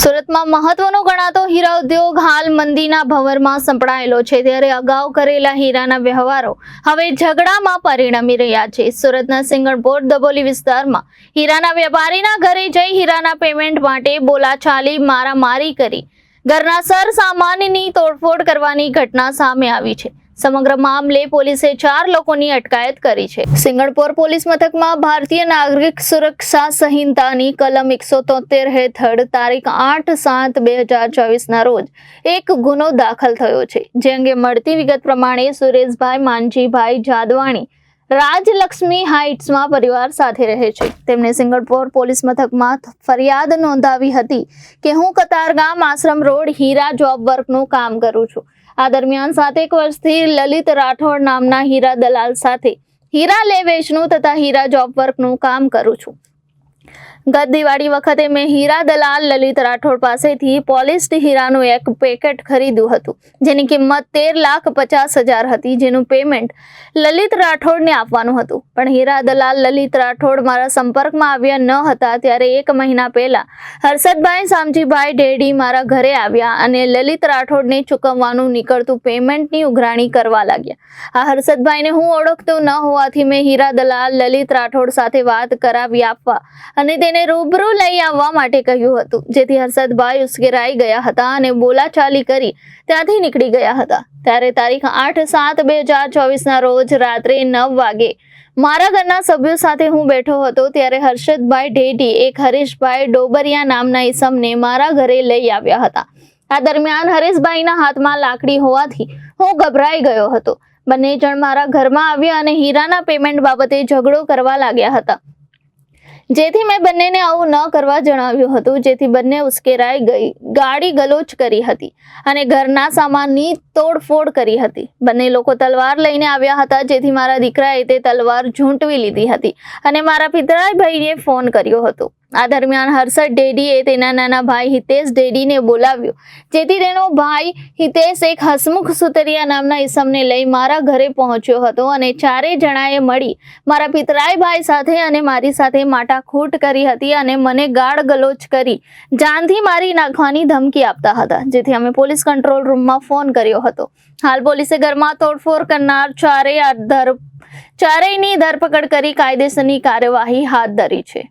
સુરતમાં મહત્વનો ગણાતો હીરા ઉદ્યોગ હાલ મંદીના ભંવરમાં સંપડાયેલો છે, ત્યારે અગાઉ કરેલા હીરાના વ્યવહારો હવે ઝઘડામાં પરિણમી રહ્યા છે। સુરતના સિંગણપોર દબોલી વિસ્તારમાં હીરાના વેપારીના ઘરે જઈ હીરાના પેમેન્ટ માટે બોલાચાલી મારામારી કરી ઘરના સરસામાનની તોડફોડ કરવાની ઘટના સામે આવી છે। સમગ્ર મામલે પોલીસે 4 લોકોની અટકાયત કરી છે। સિંગણપોર પોલીસ મથકમાં ભારતીય નાગરિક સુરક્ષા સંહિતાની કલમ 173 હેઠળ તારીખ 8/7/2024 રોજ એક ગુનો દાખલ થયો છે, જે અંગે મળતી વિગત પ્રમાણે સુરેશભાઈ માનજીભાઈ જાદવાણી રાજલક્ષ્મી હાઇટ્સમાં પરિવાર સાથે રહે છે। તેમણે સિંગણપોર પોલીસ મથકમાં ફરિયાદ નોંધાવી હતી કે હું કતારગામ આશ્રમ રોડ હીરા જોબ વર્કનું કામ કરું છું। આ દરમિયાન 7 વર્ષથી લલિત રાઠોડ નામના હીરા દલાલ સાથે હીરા લે વેચનું તથા હીરા જોબ વર્કનું કામ કરું છું। ગત દિવાળી વખતે મેં હીરા દલાલ લલિત રાઠોડ પાસેથી પોલિશ્ડ હીરાનું એક પેકેટ ખરીદ્યું હતું, જેની કિંમત 13,50,000 હતી, જેનું પેમેન્ટ લલિત રાઠોડને આપવાનું હતું। પણ હીરા દલાલ લલિત રાઠોડ મારા સંપર્કમાં આવ્યા ન હતા, ત્યારે 1 મહિના પહેલા હર્ષદભાઈ શામજીભાઈ ડેડી મારા ઘરે આવ્યા અને લલિત રાઠોડને ચૂકવવાનું નીકળતું પેમેન્ટની ઉઘરાણી કરવા લાગ્યા। આ હર્ષદભાઈને હું ઓળખતો ન હોવાથી મેં હીરા દલાલ લલિત રાઠોડ સાથે વાત કરાવી આપવા અને તેને રૂબરૂ લઈ આવવા માટે કહ્યું હતું, જેથી હર્ષદભાઈ ઉશ્કેરાઈ ગયા હતા અને બોલાચાલી કરી ત્યાંથી નીકળી ગયા હતા। ત્યારે તારીખ 8/7/2024 રોજ રાત્રે 9 વાગે મારા ઘરના સભ્યો સાથે હું બેઠો હતો, ત્યારે હર્ષદભાઈ ઢેડી એક હરીશભાઈ ડોબરિયા નામના ઈસમને મારા ઘરે લઈ આવ્યા હતા। આ દરમિયાન હરીશભાઈના હાથમાં લાકડી હોવાથી હું ગભરાઈ ગયો હતો। બંને જણ મારા ઘરમાં આવ્યા અને હીરાના પેમેન્ટ બાબતે ઝઘડો કરવા લાગ્યા હતા, જેથી મેં બંનેને આવું ન કરવા જણાવ્યું હતું, જેથી બંને ઉશ્કેરાઈ ગઈ ગાડી ગલોચ કરી હતી અને ઘરના સામાનની તોડફોડ કરી હતી। બંને લોકો તલવાર લઈને આવ્યા હતા, જેથી મારા દીકરાએ તે તલવાર ઝૂંટવી લીધી હતી અને મારા પિતરાઈ ભાઈને ફોન કર્યો હતો। આ દરમિયાન હર્ષદ ડેડીએ તેના નાના ભાઈ હિતેશ ડેડીને બોલાવ્યો, જેથી તેનો ભાઈ હિતેશ એક હસમુખ સુતરિયા નામના ઈસમને લઈ મારા ઘરે પહોંચ્યો હતો અને 4 જણાએ મળી મારા પિતરાઈ ભાઈ સાથે અને મારી સાથે માટાકૂટ કરી હતી અને મને ગાળ ગલોચ કરી જાનથી મારી નાખવાની ધમકી આપતા હતા, જેથી અમે પોલીસ કંટ્રોલ રૂમમાં ફોન કર્યો હતો। હાલ પોલીસે ઘરમાં તોડફોડ કરનાર ચારેયની ધરપકડ કરી કાયદેસરની કાર્યવાહી હાથ ધરી છે।